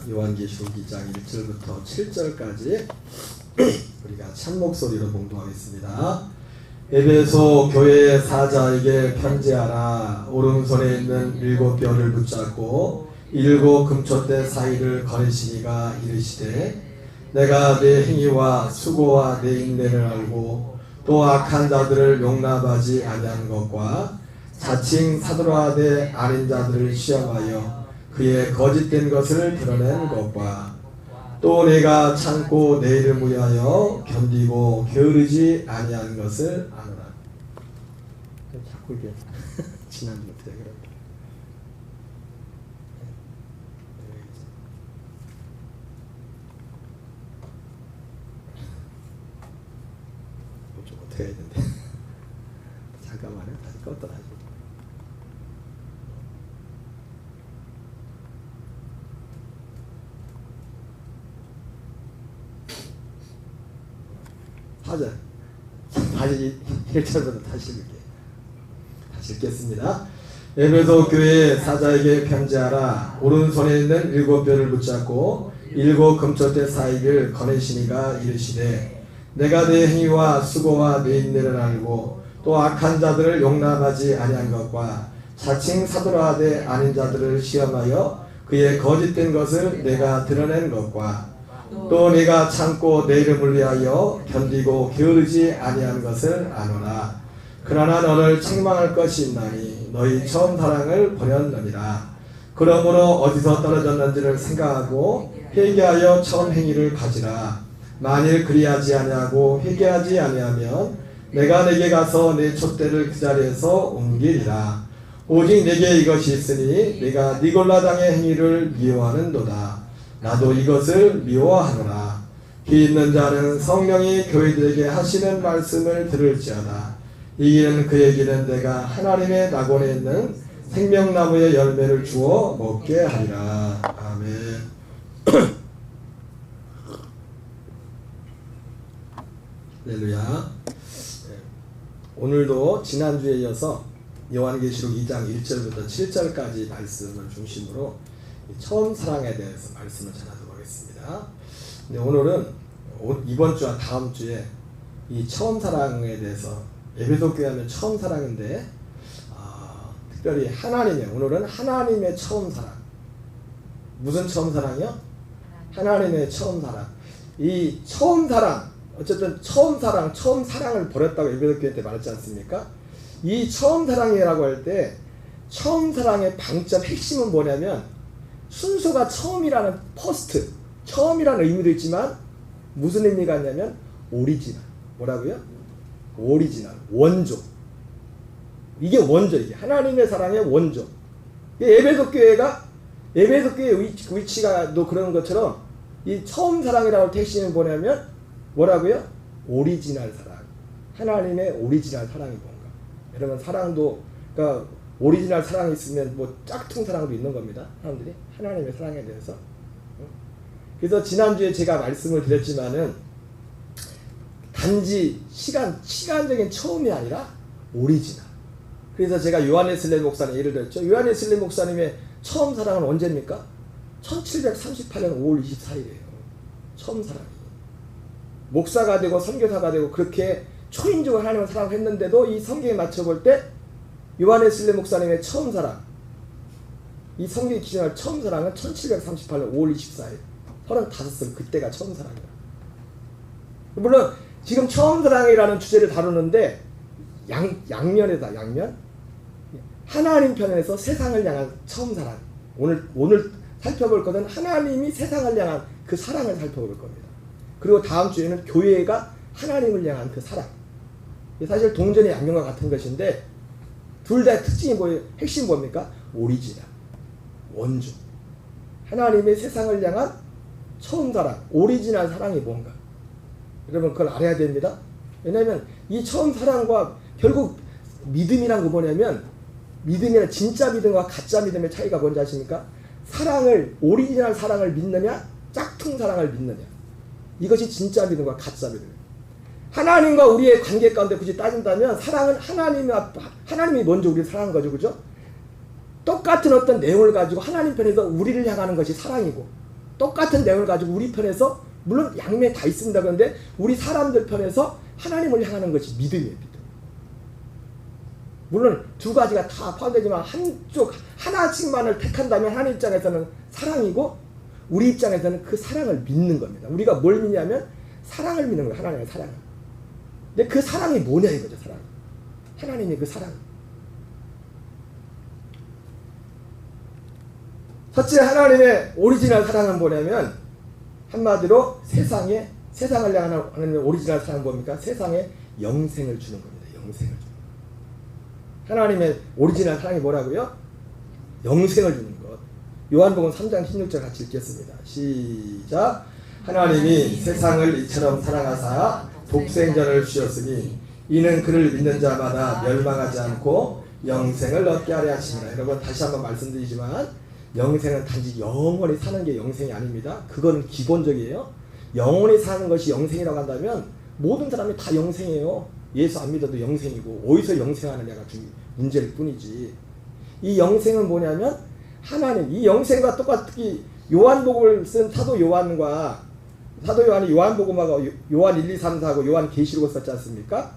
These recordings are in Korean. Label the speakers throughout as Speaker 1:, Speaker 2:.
Speaker 1: 요한계시록 2장 1절부터 7절까지 우리가 찬목소리로 봉독하겠습니다. 에베소 교회 사자에게 편지하라. 오른손에 있는 7뼈를 붙잡고 7 금초대 사이를 거니시니가 이르시되 내가 내 행위와 수고와 내 인내를 알고 또 악한 자들을 용납하지 아니한 것과 자칭 사도라되 아닌 자들을 시험하여 그의 거짓된 것을 드러낸 것과 또 내가 참고 내 이름을 위하여 견디고 게으르지 아니한 것을 아노라. 자꾸 이게 지난주부터 그런다. 좀 어떻게 해야 되는데? 잠깐만요. 다시 껐다 다시. 하자. 다시 1절부터 다시 읽을게요. 다시 읽겠습니다. 에베소 교회 사자에게 편지하라. 오른손에 있는 7뼈를 붙잡고 7 금초대 사이를 거니시니가 이르시되 내가 내 행위와 수고와 내 인내를 알고 또 악한 자들을 용납하지 아니한 것과 자칭 사도라 하되 아닌 자들을 시험하여 그의 거짓된 것을 내가 드러낸 것과 또 네가 참고 내 이름을 위하여 견디고 게으르지 아니한 것을 아노라. 그러나 너를 책망할 것이 있나니 너희 처음 사랑을 버렸느니라. 그러므로 어디서 떨어졌는지를 생각하고 회개하여 처음 행위를 가지라. 만일 그리하지 아니하고 회개하지 아니하면 내가 내게 가서 내 촛대를 그 자리에서 옮기리라. 오직 내게 이것이 있으니 내가 니골라 당의 행위를 미워하는도다. 나도 이것을 미워하노라. 귀 있는 자는 성령이 교회들에게 하시는 말씀을 들을지어다. 이기는 그에게는 내가 하나님의 낙원에 있는 생명나무의 열매를 주어 먹게 하리라. 아멘. 할렐루야. 오늘도 지난주에 이어서 요한계시록 2장 1절부터 7절까지 말씀을 중심으로 처음 사랑에 대해서 말씀을 전하도록 하겠습니다. 근데 오늘은 이번 주와 다음 주에 이 처음 사랑에 대해서 에베소 교회 하면 처음 사랑인데 특별히 오늘은 하나님의 처음 사랑. 무슨 처음 사랑이요? 하나님의 처음 사랑. 이 처음 사랑, 어쨌든 처음 사랑을 버렸다고 에베소 교회 때 말했지 않습니까? 이 처음 사랑이라고 할 때 처음 사랑의 방점 핵심은 뭐냐면 순서가 처음이라는 퍼스트, 처음이라는 의미도 있지만 무슨 의미가 있냐면 오리지널. 뭐라고요? 오리지널, 원조. 이게 원조, 이게 하나님의 사랑의 원조. 에베소 교회의 위치가 또 그런 것처럼 이 처음 사랑이라고 할 때 핵심은 뭐냐면 뭐라고요? 오리지널 사랑. 하나님의 오리지널 사랑이 뭔가. 여러분 사랑도 그러니까 오리지널 사랑이 있으면 뭐 짝퉁 사랑도 있는 겁니다. 사람들이 하나님의 사랑에 대해서. 그래서 지난주에 제가 말씀을 드렸지만은 단지 시간적인 처음이 아니라 오리지널. 그래서 제가 요한웨슬리 목사님 예를 들었죠. 요한웨슬리 목사님의 처음 사랑은 언제입니까? 1738년 5월 24일이에요. 처음 사랑이. 목사가 되고 선교사가 되고 그렇게 초인적으로 하나님을 사랑했는데도 이 성경에 맞춰볼 때 요한웨슬리 목사님의 처음 사랑, 이 성경이 기준할 처음 사랑은 1738년 5월 24일 35살 그때가 처음 사랑이에요. 물론 지금 처음 사랑이라는 주제를 다루는데 양면이다. 양면. 하나님 편에서 세상을 향한 처음 사랑. 오늘 살펴볼 것은 하나님이 세상을 향한 그 사랑을 살펴볼 겁니다. 그리고 다음 주에는 교회가 하나님을 향한 그 사랑. 사실 동전의 양면과 같은 것인데 둘 다 특징이 뭐예요? 핵심 뭡니까? 오리지널, 원조. 하나님의 세상을 향한 처음 사랑, 오리지널 사랑이 뭔가. 여러분 그걸 알아야 됩니다. 왜냐하면 이 처음 사랑과 결국 믿음이란 거 뭐냐면 믿음이란 진짜 믿음과 가짜 믿음의 차이가 뭔지 아십니까? 오리지널 사랑을 믿느냐 짝퉁 사랑을 믿느냐. 이것이 진짜 믿음과 가짜 믿음. 하나님과 우리의 관계 가운데 굳이 따진다면 사랑은 하나님이 먼저 우리를 사랑한 거죠. 그죠? 똑같은 어떤 내용을 가지고 하나님 편에서 우리를 향하는 것이 사랑이고 똑같은 내용을 가지고 우리 편에서 물론 양면이 다 있습니다. 그런데 우리 사람들 편에서 하나님을 향하는 것이 믿음이에요. 믿음. 물론 두 가지가 다 포함되지만 한쪽 하나씩만을 택한다면 하나님 입장에서는 사랑이고 우리 입장에서는 그 사랑을 믿는 겁니다. 우리가 뭘 믿냐면 사랑을 믿는 거예요. 하나님의 사랑을. 근데 그 사랑이 뭐냐 이거죠. 사랑. 하나님의 그 사랑. 첫째 하나님의 오리지널 사랑은 뭐냐면 한마디로 세상을 향하는 하나님의 오리지널 사랑은 뭡니까? 세상에 영생을 주는 겁니다. 영생을 주는 것. 하나님의 오리지널 사랑이 뭐라고요? 영생을 주는 것. 요한복음 3장 16절 같이 읽겠습니다. 시작. 하나님이 세상을 이처럼 사랑하사 독생자를 주셨으니 이는 그를 믿는 자마다 멸망하지 않고 영생을 얻게 하려 하십니다. 여러분 다시 한번 말씀드리지만 영생은 단지 영원히 사는 게 영생이 아닙니다. 그거는 기본적이에요. 영원히 사는 것이 영생이라고 한다면 모든 사람이 다 영생이에요. 예수 안 믿어도 영생이고 어디서 영생하느냐가 문제일 뿐이지. 이 영생은 뭐냐면 하나님, 이 영생과 똑같이 요한복음을 쓴 사도 요한이 요한복음하고 요한 1, 2, 3, 4하고 요한 계시록을 썼지 않습니까?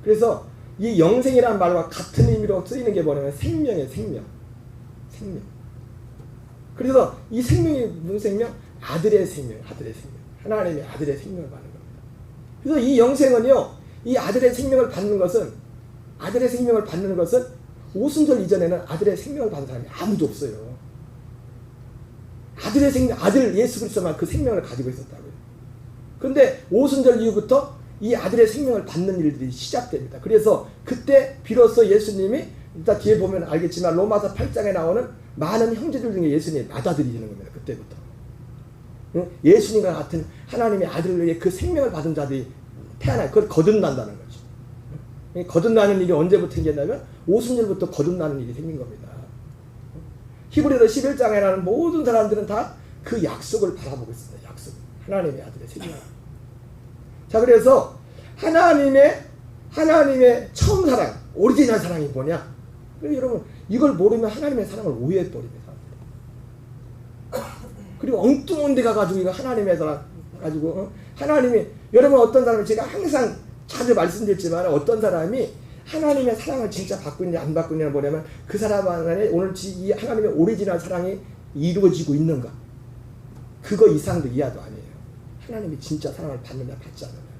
Speaker 1: 그래서 이 영생이라는 말과 같은 의미로 쓰이는 게 뭐냐면 생명이에요. 생명. 그래서 이 생명이 무슨 생명? 아들의 생명. 하나님의 아들의 생명을 받는 겁니다. 그래서 이 영생은요, 이 아들의 생명을 받는 것은 오순절 이전에는 아들의 생명을 받는 사람이 아무도 없어요. 아들의 생명, 아들 예수 그리스도만 그 생명을 가지고 있었다고요. 그런데 오순절 이후부터 이 아들의 생명을 받는 일들이 시작됩니다. 그래서 그때 비로소 예수님이 일단 뒤에 보면 알겠지만 로마서 8장에 나오는 많은 형제들 중에 예수님이 받아들이는 겁니다. 그때부터. 예수님과 같은 하나님의 아들을 위해 그 생명을 받은 자들이 그걸 거듭난다는 거죠. 거듭나는 일이 언제부터 생겼냐면 오순절부터 거듭나는 일이 생긴 겁니다. 히브리서 11장에 나오는 모든 사람들은 다 그 약속을 바라보고 있습니다. 약속. 하나님의 아들의 생명. 자, 그래서 하나님의 처음 사랑, 오리지널 사랑이 뭐냐? 여러분 이걸 모르면 하나님의 사랑을 오해해버립니다. 그리고 엉뚱한 데 가가지고 이거 하나님의 사랑 가지고 하나님이 여러분 어떤 사람이 제가 항상 자주 말씀드렸지만 어떤 사람이 하나님의 사랑을 진짜 받고 있냐 안 받고 있냐는 뭐냐면 그 사람 안에 오늘 이 하나님의 오리지널 사랑이 이루어지고 있는가, 그거 이상도 이하도 아니에요. 하나님이 진짜 사랑을 받느냐 받지 않느냐.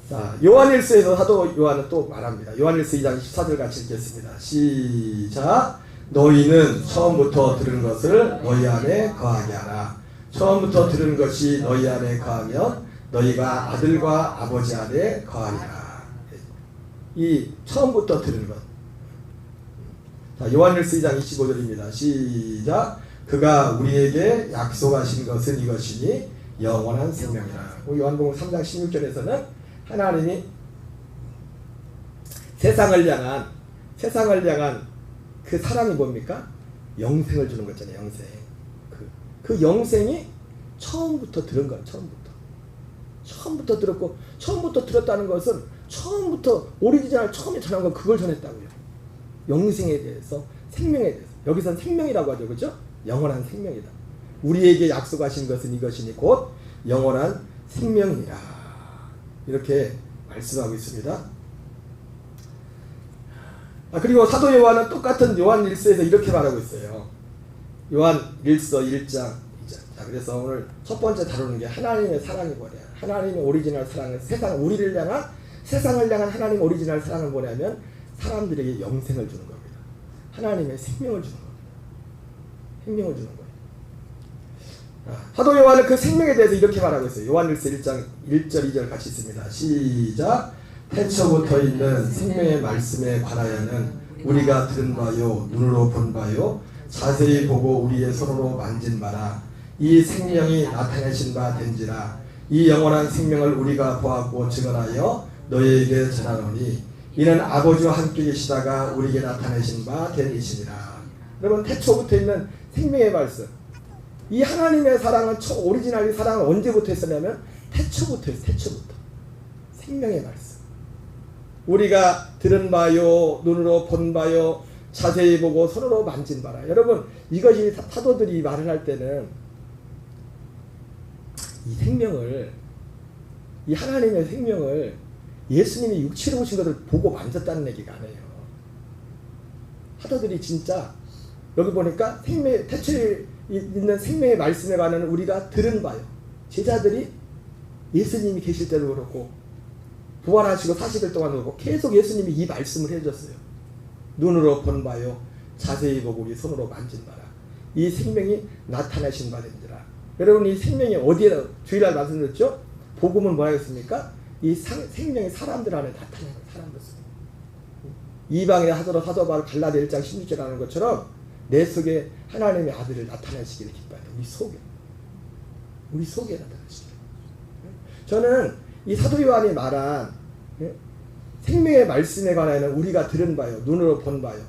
Speaker 1: 자, 요한일서에서 사도 요한은 또 말합니다. 요한일서 2장 14절 같이 읽겠습니다. 시작. 너희는 처음부터 들은 것을 너희 안에 거하게 하라. 처음부터 들은 것이 너희 안에 거하면 너희가 아들과 아버지 안에 거하리라. 이 처음부터 들은 것. 자, 요한일서 2장 25절입니다. 시작. 그가 우리에게 약속하신 것은 이것이니 영원한 생명이라. 요한복음 3장 16절에서는 하나님이 세상을 향한 그 사랑이 뭡니까? 영생을 주는 거잖아요. 영생. 그 영생이 처음부터 들은 거예요. 처음부터 들었고, 처음부터 들었다는 것은 처음부터 오리지널 처음에 전한 건 그걸 전했다고요. 영생에 대해서, 생명에 대해서. 여기서는 생명이라고 하죠. 그죠? 영원한 생명이다. 우리에게 약속하신 것은 이것이니 곧 영원한 생명이라. 이렇게 말씀하고 있습니다. 그리고 사도 요한은 똑같은 요한일서에서 이렇게 말하고 있어요. 요한일서 1장 2장. 자, 그래서 오늘 첫 번째 다루는 게 하나님의 사랑이 뭐냐. 하나님의 오리지널 사랑은 세상을 향한 하나님의 오리지널 사랑은 뭐냐면 사람들에게 영생을 주는 겁니다. 하나님의 생명을 주는 겁니다. 생명을 주는 거예요. 사도 요한은 그 생명에 대해서 이렇게 말하고 있어요. 요한일서 1장 1절 2절 같이 있습니다. 시작. 태초부터 있는 생명의 말씀에 관하여는 우리가 들은 바요 눈으로 본 바요 자세히 보고 우리의 손으로 만진 바라. 이 생명이 나타내신 바 된지라. 이 영원한 생명을 우리가 보았고 증언하여 너희에게 전하노니 이는 아버지와 함께 계시다가 우리에게 나타내신 바 된 이시니라. 여러분 태초부터 있는 생명의 말씀, 이 하나님의 사랑은 오리지널 사랑은 언제부터 했었냐면 태초부터 했어요. 태초부터. 생명의 말씀. 우리가 들은 바요 눈으로 본 바요 자세히 보고 손으로 만진 바라. 여러분 이것이 사도들이 말을 할 때는 이 생명을, 이 하나님의 생명을 예수님이 육체로 오신 것을 보고 만졌다는 얘기가 아니에요. 사도들이 진짜 여기 보니까 생명, 태초에 있는 생명의 말씀에 관한 우리가 들은 바요. 제자들이 예수님이 계실 때도 그렇고 부활하시고 40일 동안 그렇고 계속 예수님이 이 말씀을 해줬어요. 눈으로 본 바요, 자세히 보고 우리 손으로 만진 바라. 이 생명이 나타나신 바 된지라. 여러분 이 생명이 어디에, 주일날 말씀드렸죠? 복음은 뭐라 했습니까? 이 생명이 사람들 안에 나타나는 사람들 속에. 이방에 하도록 사도 바울 갈라디아 1장 16절에 하는 것처럼 내 속에 하나님의 아들을 나타내시기를 기뻐해요. 우리 속에 나타나시기를. 저는 이 사도 요한이 말한 생명의 말씀에 관하여는 우리가 들은 바요, 눈으로 본 바요,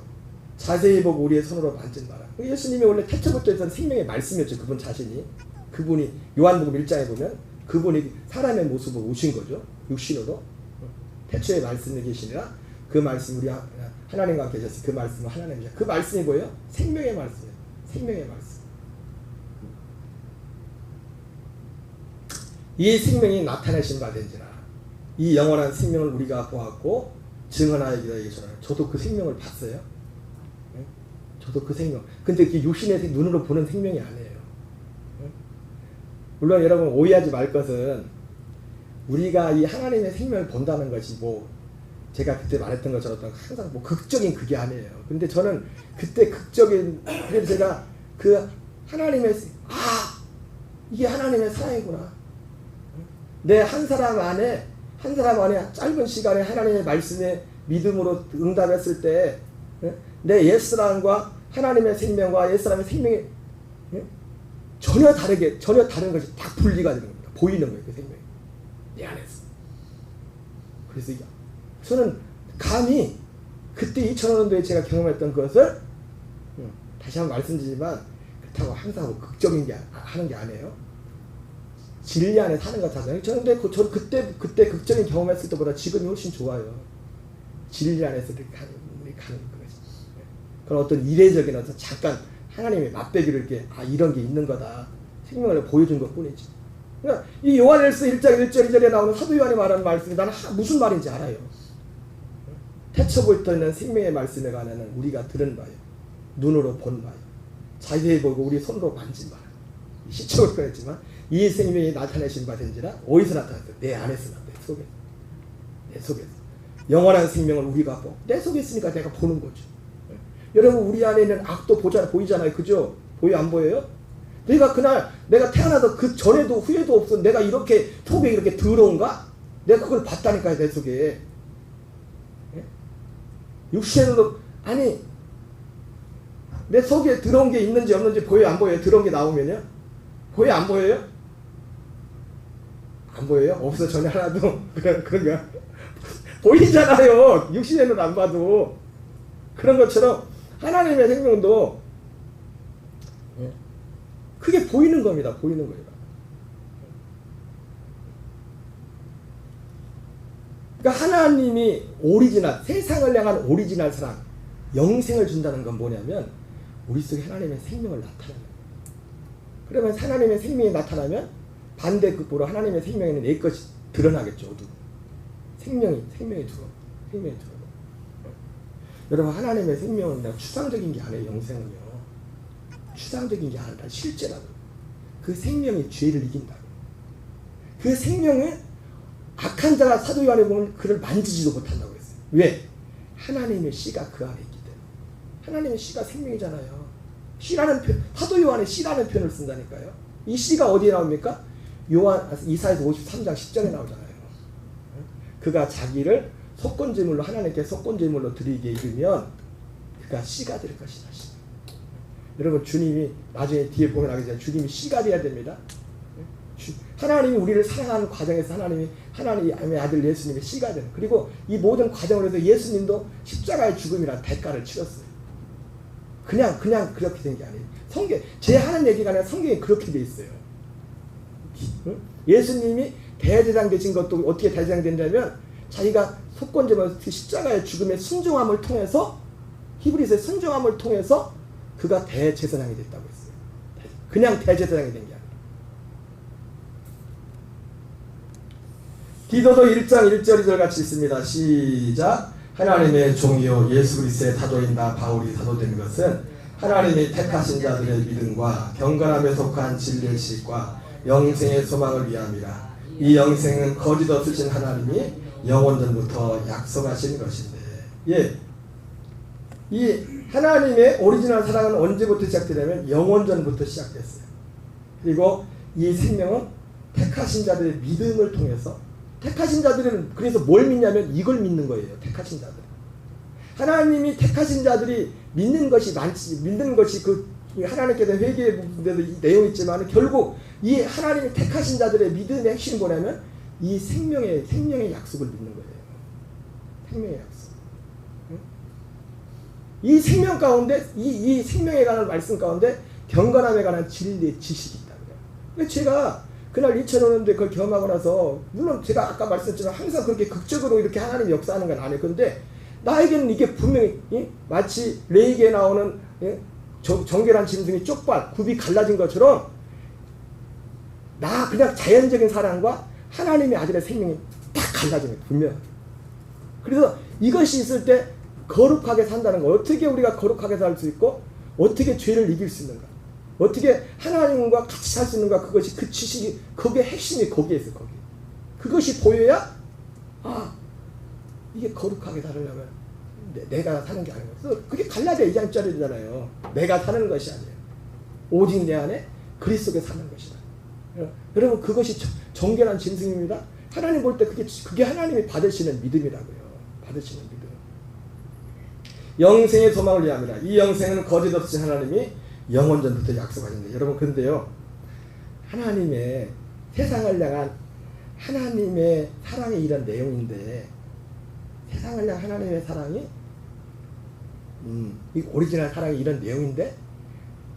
Speaker 1: 자세히 보고 우리의 손으로 만진 바라. 예수님이 원래 태초부터 있던 생명의 말씀이었죠. 그분 자신이. 그분이 요한복음 1장에 보면 그분이 사람의 모습으로 오신 거죠. 육신으로. 태초의 말씀이 계시니라. 그 말씀 우리 하나님과 계셨어요. 그 말씀은 하나님이죠. 그 말씀이 뭐예요? 생명의 말씀이에요. 생명의 말씀. 이 생명이 나타내신 바 된지라. 이 영원한 생명을 우리가 보았고 증언하기를 전하라. 저도 그 생명을 봤어요. 네? 저도 그 생명. 근데 그 육신의 눈으로 보는 생명이 아니에요. 네? 물론 여러분 오해하지 말 것은 우리가 이 하나님의 생명을 본다는 것이 뭐 제가 그때 말했던 것처럼 항상 뭐 극적인 그게 아니에요. 근데 저는 그때 극적인, 그래서 제가 그 하나님의, 이게 하나님의 사랑이구나. 내 한 사람 안에 짧은 시간에 하나님의 말씀에 믿음으로 응답했을 때 내 옛사람과 하나님의 생명과 옛사람의 생명이 전혀 다른 것이 딱 분리가 되는 겁니다. 보이는 거예요. 그 생명이 내 안에서. 그래서 저는 감히 그때 2000년도에 제가 경험했던 것을 다시 한번 말씀드리지만 그렇다고 항상 뭐 극적인 게 하는 게 아니에요. 진리 안에 사는 것 같아요. 저는 그때 극적인 경험했을 때보다 지금이 훨씬 좋아요. 진리 안에서 이렇게 가는 것이. 그런 어떤 이례적인 어떤 잠깐 하나님의 맛배기를 이렇게 이런 게 있는 거다. 생명을 보여준 것 뿐이지. 그러니까 이 요한일서 1장 1절 2절에 나오는 사도 요한이 말하는 말씀이 나는 무슨 말인지 알아요. 태초부터 있는 생명의 말씀에 관하여는 우리가 들은 바요, 눈으로 본 바요, 자세히 보고 우리 손으로 만진 바요. 시적으로 그랬지만 이 생명이 나타내신 바 된지라. 어디서 나타났어요? 내 안에서 나타났어요. 내 속에서. 영원한 생명을 우리가 내 속에 있으니까 내가 보는 거죠. 여러분 우리 안에 있는 악도 보이잖아요. 그죠? 안 보여요? 내가 태어나서 그 전에도 후에도 없어. 내가 이렇게 속에 이렇게 더러운가? 내가 그걸 봤다니까요. 내 속에. 육신으로, 아니 내 속에 들어온 게 있는지 없는지 보여요? 안 보여요? 들어온 게 나오면요? 보여요? 안 보여요? 안 보여요? 없어. 전혀 하나도. 그런가? 보이잖아요. 육신에는 안 봐도. 그런 것처럼 하나님의 생명도 그게 보이는 겁니다. 보이는 거예요. 그러니까 하나님이 오리지널, 세상을 향한 오리지널 사랑, 영생을 준다는 건 뭐냐면 우리 속에 하나님의 생명을 나타내는 거예요. 그러면 하나님의 생명이 나타나면 반대급부로 하나님의 생명에는 내 것이 드러나겠죠. 생명이 들어. 여러분 하나님의 생명은 내가 추상적인 게 아니에요. 영생은요. 추상적인 게 아니라 실제라고. 그 생명이 죄를 이긴다고. 그 생명은 악한 자가 사도 요한에 보면 그를 만지지도 못한다고 했어요. 왜? 하나님의 씨가 그 안에 있기 때문에. 하나님의 씨가 생명이잖아요. 씨라는 표, 사도 요한에 씨라는 표현을 쓴다니까요. 이 씨가 어디에 나옵니까? 이사야서 53장 10절에 나오잖아요. 그가 자기를 속건제물로 하나님께 속건제물로 드리게 이르면 그가 씨가 될 것이다. 씨. 여러분 주님이 나중에 뒤에 보면 알겠지만 주님이 씨가 돼야 됩니다. 하나님이 우리를 사랑하는 과정에서 하나님의 아들 예수님의 씨가 되는, 그리고 이 모든 과정을 해서 예수님도 십자가의 죽음이라는 대가를 치렀어요. 그냥 그렇게 된 게 아니에요. 제 하는 얘기가 아니라 성경에 그렇게 돼 있어요. 예수님이 대제사장 되신 것도 어떻게 대제사장 된다면 자기가 속건제물 그 십자가의 죽음의 순종함을 통해서 히브리서의 순종함을 통해서 그가 대제사장이 됐다고 했어요. 그냥 대제사장이 된 게 아니라. 디도서 1장 1절 2절 같이 있습니다. 시작. 하나님의 종이요 예수 그리스도의 사도인 나 바울이 사도된 것은 하나님이 택하신 자들의 믿음과 경건함에 속한 진리의 실과 영생의 소망을 위함이라. 이 영생은 거짓 없으신 하나님이 영원전부터 약속하신 것인데. 예. 이 하나님의 오리지널 사랑은 언제부터 시작되냐면 영원전부터 시작됐어요. 그리고 이 생명은 택하신 자들의 믿음을 통해서, 택하신 자들은 그래서 뭘 믿냐면 이걸 믿는 거예요. 택하신 자들. 하나님이 택하신 자들이 믿는 것이 많지, 믿는 것이 그 하나님께 대한 회개의 부분에도 이 내용이 있지만 결국 이 하나님이 택하신 자들의 믿음의 핵심이 뭐냐면 이 생명의 약속을 믿는 거예요. 생명의 약속. 이 생명 가운데 이 생명에 관한 말씀 가운데 경건함에 관한 진리의 지식이 있다는 거예요. 근데 제가 그날 2005년도에 그걸 경험하고 나서 물론 제가 아까 말씀드렸지만 항상 그렇게 극적으로 이렇게 하나님이 역사하는 건 아니에요. 그런데 나에게는 이게 분명히 마치 레이기에 나오는 정결한 짐승이 쪽발 굽이 갈라진 것처럼 나 그냥 자연적인 사랑과 하나님의 아들의 생명이 딱 갈라지는 거예요. 분명히. 그래서 이것이 있을 때 거룩하게 산다는 거, 어떻게 우리가 거룩하게 살 수 있고 어떻게 죄를 이길 수 있는가, 어떻게 하나님과 같이 살 수 있는가, 그것이 그 지식이 거기에 핵심이 거기에 있어요. 거기 그것이 보여야 이게 거룩하게 살으려면 내가 사는 게 아니고, 그래서 그게 갈라져 2장짜리잖아요. 내가 사는 것이 아니에요. 오직 내 안에 그리스도께 사는 것이다. 여러분 그것이 정결한 짐승입니다. 하나님 볼 때 그게 하나님이 받으시는 믿음이라고요. 받으시는 믿음. 영생의 소망을 위함이라. 이 영생은 거짓 없으신 하나님이 영원전부터 약속하신다. 여러분 그런데요, 하나님의 세상을 향한 하나님의 사랑의 이런 내용인데, 세상을 향한 하나님의 사랑이 이 오리지널 사랑이 이런 내용인데,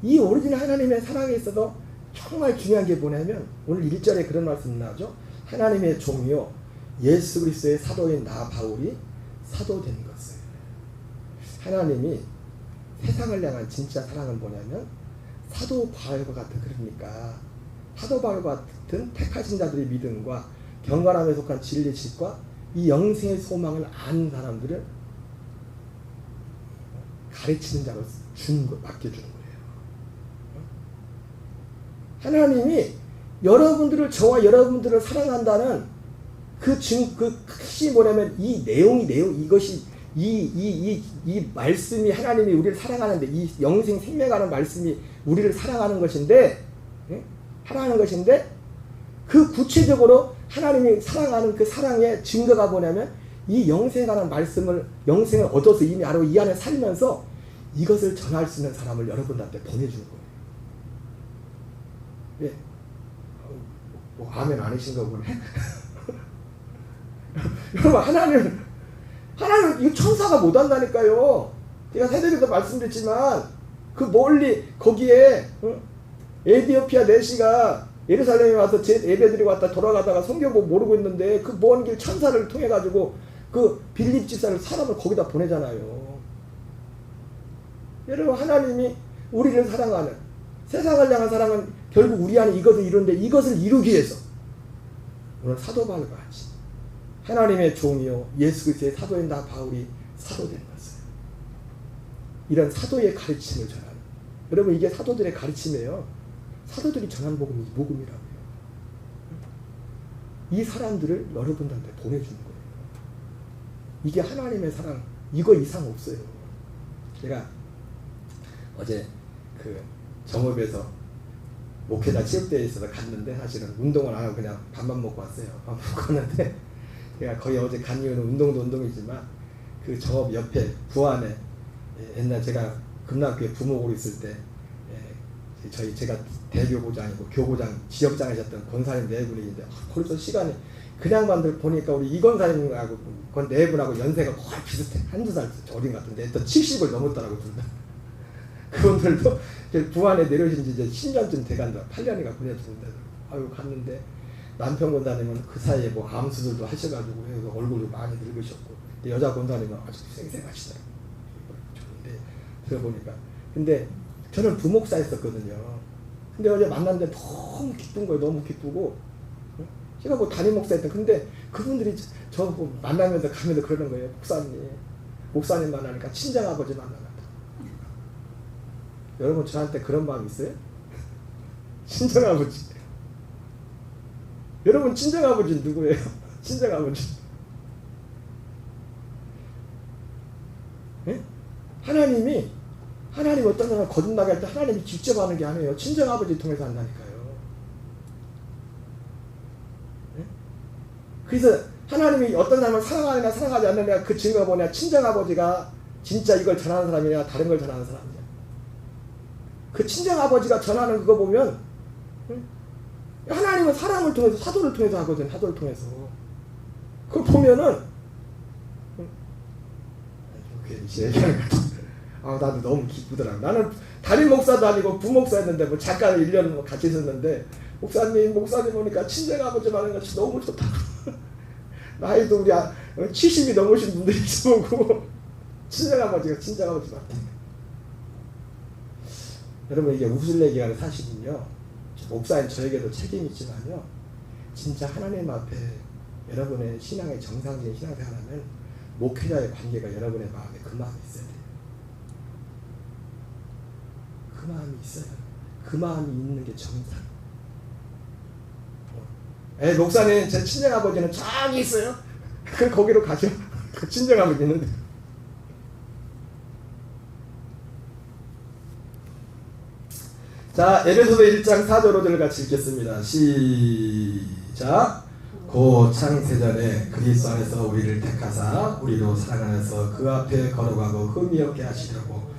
Speaker 1: 이 오리지널 하나님의 사랑에 있어서 정말 중요한 게 뭐냐면 오늘 1절에 그런 말씀 나오죠. 하나님의 종이요 예수 그리스도의 사도인 나 바울이 사도된 것을. 하나님이 세상을 향한 진짜 사랑은 뭐냐면 사도 바울과 같은, 그러니까 사도 바울과 같은 택하신 자들의 믿음과 경건함에 속한 진리의 지식과 이 영생의 소망을 아는 사람들을 가르치는 자로 맡겨주는 거예요. 하나님이 여러분들을, 저와 여러분들을 사랑한다는 그 핵심이 뭐냐면 이 이것이 이 말씀이 하나님이 우리를 사랑하는데, 이 영생 생명하는 말씀이 우리를 사랑하는 것인데, 사랑하는 것인데, 그 구체적으로 하나님이 사랑하는 그 사랑의 증거가 뭐냐면 이 영생하는 말씀을, 영생을 얻어서 이미 바로 이 안에 살면서 이것을 전할 수 있는 사람을 여러분들한테 보내주는 거예요. 예. 아멘 아니신가 보네. 여러분 하나님 이 천사가 못 한다니까요. 제가 새벽에도 말씀드렸지만 그 멀리 거기에 에티오피아 내시가 예루살렘에 와서 제 예배드리고 왔다 돌아가다가 성경복 모르고 있는데 그 먼 길 천사를 통해 가지고 그 빌립 집사를 사람을 거기다 보내잖아요. 여러분 하나님이 우리를 사랑하는, 세상을 향한 사랑은 결국 우리 안에 이것을 이루는데, 이것을 이루기 위해서 오늘 사도 바울과 같이 하나님의 종이요 예수 그리스도의 사도인 나 바울이 사도된 것을, 이런 사도의 가르침을 전하는, 여러분 이게 사도들의 가르침이에요. 사도들이 전한 복음이 복음이라고요. 이 사람들을 여러분들한테 보내주는 거예요. 이게 하나님의 사랑, 이거 이상 없어요. 제가 어제 그 정읍에서 목회자 체육대회에 있어서 갔는데, 사실은 운동을 안 하고 그냥 밥만 먹고 왔어요. 밥 먹고 왔는데 제가 거의 어제 간 이유는 운동도 운동이지만 그 정읍 옆에 부안에 옛날 제가 금락교회 부목으로 있을 때 제가 대교구장이고 교구장 지역장이셨던 권사님 네 분이 있는데, 거기서 시간이 그냥 만들 보니까 우리 이권사님하고 그 네 분하고 연세가 거의 비슷해. 한두 살 어린 것 같은데 또 70을 넘었더라고 둘 다. 그분들도 부안에 내려오신 지 이제 10년쯤 돼간다. 8년이가 보내주는데, 아유 갔는데 남편 권사님은 그 사이에 뭐 암 수술도 하셔가지고 얼굴도 많이 늙으셨고, 여자 권사님은 아주 생생하시더라고요. 좋은데 들어보니까. 근데 저는 부목사였었거든요. 근데 어제 만났는데 너무 기쁜 거예요. 너무 기쁘고. 제가 뭐 담임 목사였던. 근데 그분들이 저 만나면서 가면서 그러는 거예요. 목사님 만나니까 친정아버지 만나다. 여러분 저한테 그런 마음 있어요? 친정아버지. 여러분 친정아버지는 누구예요? 친정아버지. 네? 하나님 어떤 사람 거듭나게 할 때 하나님이 직접 하는 게 아니에요. 친정아버지 통해서 한다니까요. 네? 그래서 하나님이 어떤 사람을 사랑하느냐 사랑하지 않느냐 그 증거가 뭐냐. 친정아버지가 진짜 이걸 전하는 사람이냐 다른 걸 전하는 사람이냐. 그 친정아버지가 전하는 그거 보면 하나님은 사람을 통해서 사도를 통해서 하거든. 사도를 통해서 그걸 보면은 나도 너무 기쁘더라고. 나는 담임 목사도 아니고 부목사였는데 뭐 잠깐 1년 같이 있었는데 목사님 보니까 친정아버지 말하는 것이 너무 좋다고. 나이도 우리 70이 넘으신 분들이 있어보고 친정아버지가 친정아버지 같아. 여러분 이게 웃을 얘기가 아니라 사실은요. 목사인 저에게도 책임이 있지만요. 진짜 하나님 앞에 여러분의 신앙의 정상적인 신앙생활하면 목회자의 관계가 여러분의 마음에 그 마음이 있어야 돼요. 그 마음이 있어요. 그 마음이 있는 게 정상. 목사님 제 친정아버지는 저기 있어요. 그 거기로 가죠. 그 친정아버지 있는데. 자, 에베소서 1장 4절 5절 같이 읽겠습니다. 시작. 고 창세전에 그리스도 안에서 우리를 택하사 우리로 사랑하여서 그 앞에 걸어가고 흠이 없게 하시려고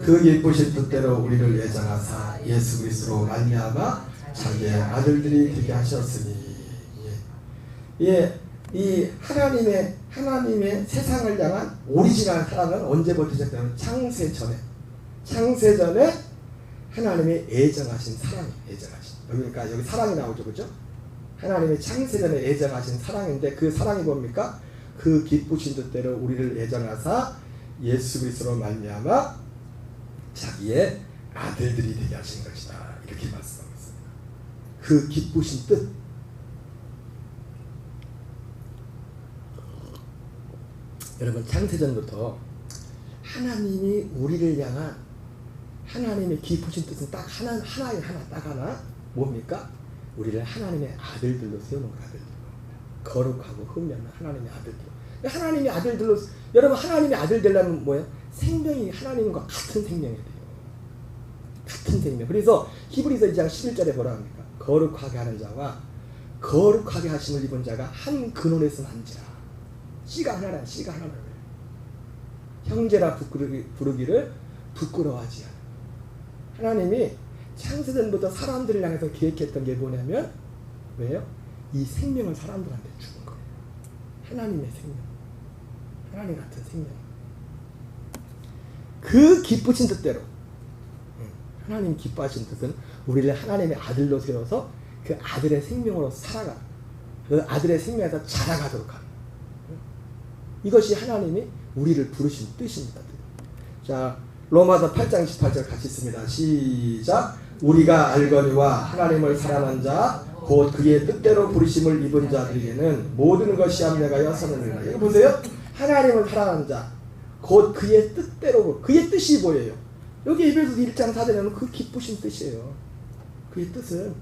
Speaker 1: 그 기쁘신 뜻대로 우리를 예정하사 예수 그리스도로 말미암아 자기의 아들들이 되게 하셨으니. 이 하나님의 세상을 향한 오리지널 사랑은 언제부터 시작되냐면 창세전에 하나님의 애정하신 사랑이 애정하신. 그러니까 여기 사랑이 나오죠, 그죠? 하나님의 창세전에 애정하신 사랑인데 그 사랑이 뭡니까? 그 기쁘신 뜻대로 우리를 애정하사 예수 그리스도로 말미암아 자기의 아들들이 되게 하신 것이다. 이렇게 말씀하고 있습니다. 그 기쁘신 뜻. 여러분 창세전부터 하나님이 우리를 향한 하나님의 깊으신 뜻은 딱 하나 뭡니까? 우리를 하나님의 아들들로 세우는 거. 아들들. 거룩하고 흠이 없는 하나님의 아들들. 하나님의 아들들로. 여러분 하나님의 아들 되려면 뭐예요? 생명이 하나님과 같은 생명이 돼요. 같은 생명. 그래서 히브리서 2장 11절에 뭐라 합니까? 거룩하게 하는 자와 거룩하게 하심을 입은 자가 한 근원에서 난지라. 씨가 하나라. 형제라 부르기를 부끄러워하지 않아. 하나님이 창세전부터 사람들을 향해서 계획했던 게 뭐냐면 왜요? 이 생명을 사람들한테 주는 거예요. 하나님의 생명. 하나님 같은 생명. 그 기쁘신 뜻대로 하나님 기뻐하신 뜻은 우리를 하나님의 아들로 세워서 그 아들의 생명으로 살아가. 그 아들의 생명에서 자라가도록 하는. 이것이 하나님이 우리를 부르신 뜻입니다. 자, 로마서 8장 28절 같이 있습니다. 시작. 우리가 알거니와 하나님을 사랑한 자 곧 그의 뜻대로 부르심을 입은 자들에게는 모든 것이 합력하여 선을. 이거 보세요. 하나님을 사랑한 자 곧 그의 뜻대로. 그의 뜻이 뭐예요? 여기 에베소서 1장 4절에는 그 기쁘신 뜻이에요. 그의 뜻은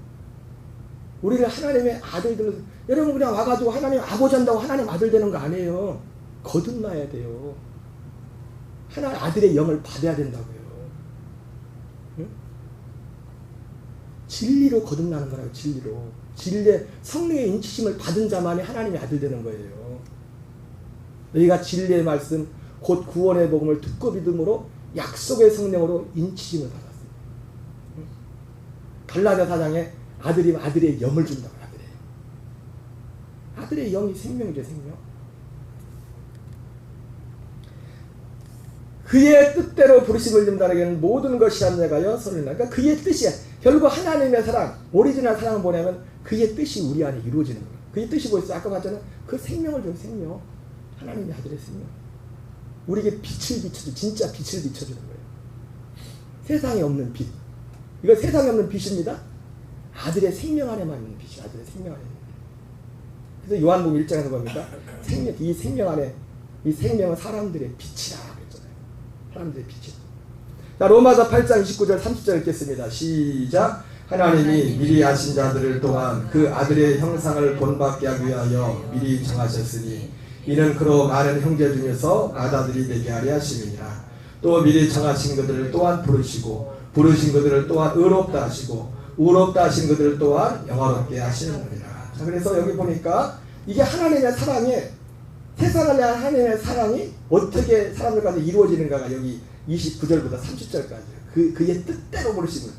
Speaker 1: 우리를 하나님의 아들들로. 여러분 그냥 와가지고 하나님 아버지 한다고 하나님 아들 되는 거 아니에요. 거듭나야 돼요. 하나님 아들의 영을 받아야 된다고요. 응? 진리로 거듭나는 거라고. 진리의 성령의 인치심을 받은 자만이 하나님의 아들 되는 거예요. 너희가 진리의 말씀 곧 구원의 복음을 듣고 믿음으로 약속의 성령으로 인치심을 받았어요. 응? 갈라디아 4장에 아들의 영을 준다고. 아들의 영이 생명이죠. 생명. 그의 뜻대로 부르심을 입은 자에게는 모든 것이 합력하여 선을 나. 그러니까 그의 뜻이야. 결국 하나님의 사랑, 오리지널 사랑은 뭐냐면 그의 뜻이 우리 안에 이루어지는 거예요. 그의 뜻이 뭐였어? 아까 봤잖아요. 그 생명을 준 생명. 하나님의 아들의 생명. 우리에게 빛을 비춰주, 진짜 빛을 비춰주는 거예요. 세상에 없는 빛. 이거 세상에 없는 빛입니다. 아들의 생명 안에만 있는 빛이 아들의 생명 안에 있는 빛. 그래서 요한복음 1장에서 봅니까? 이 생명 안에 이 생명은 사람들의 빛이라 그랬잖아요. 사람들의 빛이다. 자, 로마서 8장 29절 30절 읽겠습니다. 시작. 하나님이 미리 아신 자들을 또한 그 아들의 형상을 본받게 하기 위하여 미리 정하셨으니 이는 그로 많은 형제 중에서 아들이 되게 하려 하심이니라. 또 미리 정하신 그들을 또한 부르시고 부르신 그들을 또한 의롭다 하시고 의롭다 하신 그들을 또한 영화롭게 하시느니라. 자, 그래서 여기 보니까 이게 하나님의 사랑이 세상을 대한 하나님의 사랑이 어떻게 사람들까지 이루어지는가가 여기 29절부터 30절까지 그의 뜻대로 부르심을